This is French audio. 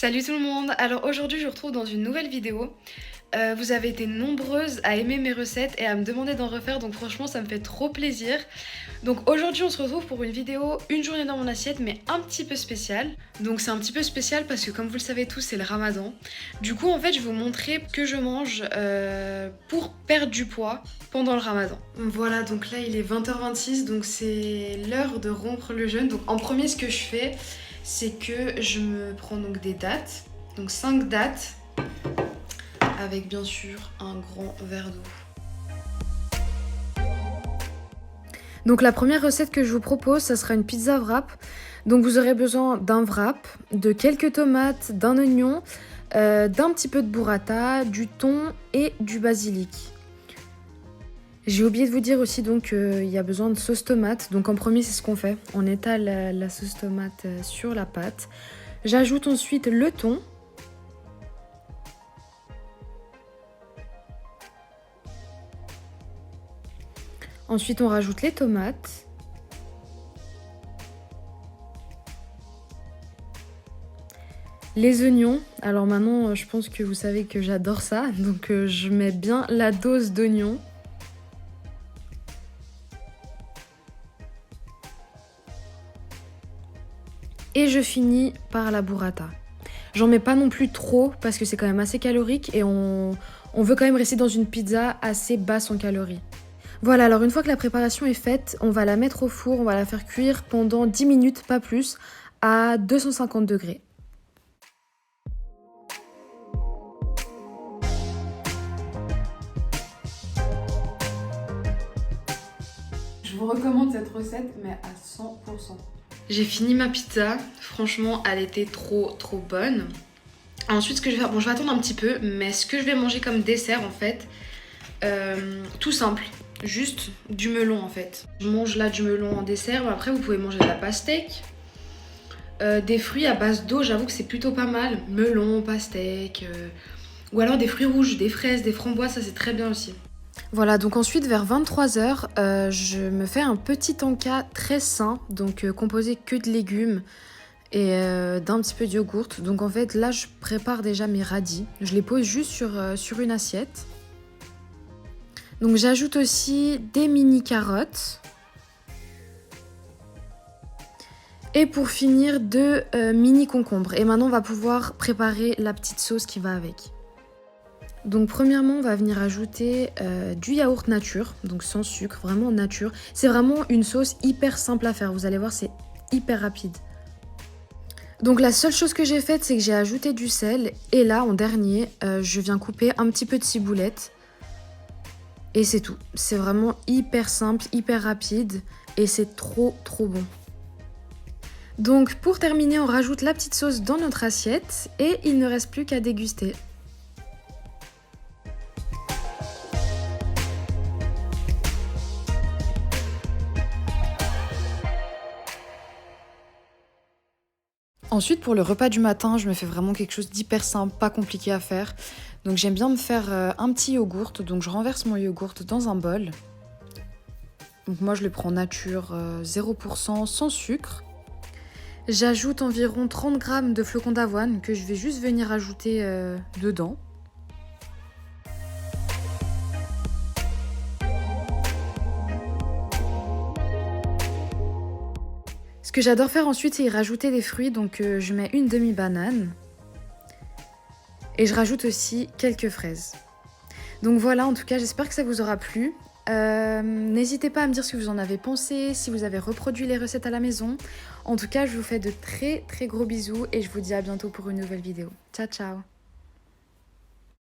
Salut tout le monde! Alors aujourd'hui je vous retrouve dans une nouvelle vidéo. Vous avez été nombreuses à aimer mes recettes et à me demander d'en refaire, donc franchement ça me fait trop plaisir. Donc aujourd'hui on se retrouve pour une vidéo une journée dans mon assiette, mais un petit peu spéciale. Donc c'est un petit peu spécial parce que comme vous le savez tous, c'est le ramadan. Du coup en fait je vais vous montrer ce que je mange pour perdre du poids pendant le ramadan. Voilà, donc là il est 20h26, donc c'est l'heure de rompre le jeûne. Donc en premier ce que je fais, c'est que je me prends donc des dattes, donc 5 dattes, avec bien sûr un grand verre d'eau. Donc la première recette que je vous propose, ça sera une pizza wrap. Donc vous aurez besoin d'un wrap, de quelques tomates, d'un oignon, d'un petit peu de burrata, du thon et du basilic. J'ai oublié de vous dire aussi donc qu'il y a besoin de sauce tomate. Donc en premier c'est ce qu'on fait, on étale la sauce tomate sur la pâte. J'ajoute ensuite le thon. Ensuite on rajoute les tomates. Les oignons. Alors maintenant je pense que vous savez que j'adore ça, donc je mets bien la dose d'oignons. Et je finis par la burrata. J'en mets pas non plus trop parce que c'est quand même assez calorique et on veut quand même rester dans une pizza assez basse en calories. Voilà, alors une fois que la préparation est faite, on va la mettre au four, on va la faire cuire pendant 10 minutes, pas plus, à 250 degrés. Je vous recommande cette recette, mais à 100%. J'ai fini ma pizza, franchement elle était trop bonne. Ensuite ce que je vais faire, bon je vais attendre un petit peu, mais ce que je vais manger comme dessert en fait, tout simple, juste du melon en fait. Je mange là du melon en dessert, mais après vous pouvez manger de la pastèque, des fruits à base d'eau, j'avoue que c'est plutôt pas mal. Melon, pastèque, ou alors des fruits rouges, des fraises, des framboises, ça c'est très bien aussi. Voilà, donc ensuite vers 23h, je me fais un petit encas très sain, donc composé que de légumes et d'un petit peu de yogourt. Donc en fait là je prépare déjà mes radis, je les pose juste sur une assiette. Donc j'ajoute aussi des mini carottes. Et pour finir, 2 mini concombres. Et maintenant on va pouvoir préparer la petite sauce qui va avec. Donc premièrement on va venir ajouter du yaourt nature, donc sans sucre, vraiment nature. C'est vraiment une sauce hyper simple à faire, vous allez voir c'est hyper rapide. Donc la seule chose que j'ai faite c'est que j'ai ajouté du sel et là en dernier je viens couper un petit peu de ciboulette. Et c'est tout, c'est vraiment hyper simple, hyper rapide et c'est trop bon. Donc pour terminer on rajoute la petite sauce dans notre assiette et il ne reste plus qu'à déguster. Ensuite, pour le repas du matin, je me fais vraiment quelque chose d'hyper simple, pas compliqué à faire. Donc j'aime bien me faire un petit yogourt, donc je renverse mon yogourt dans un bol. Donc moi je le prends nature 0% sans sucre. J'ajoute environ 30 g de flocons d'avoine que je vais juste venir ajouter dedans. Ce que j'adore faire ensuite, c'est y rajouter des fruits, donc je mets une demi-banane. Et je rajoute aussi quelques fraises. Donc voilà, en tout cas, j'espère que ça vous aura plu. N'hésitez pas à me dire ce que vous en avez pensé, si vous avez reproduit les recettes à la maison. En tout cas, je vous fais de très gros bisous et je vous dis à bientôt pour une nouvelle vidéo. Ciao ciao!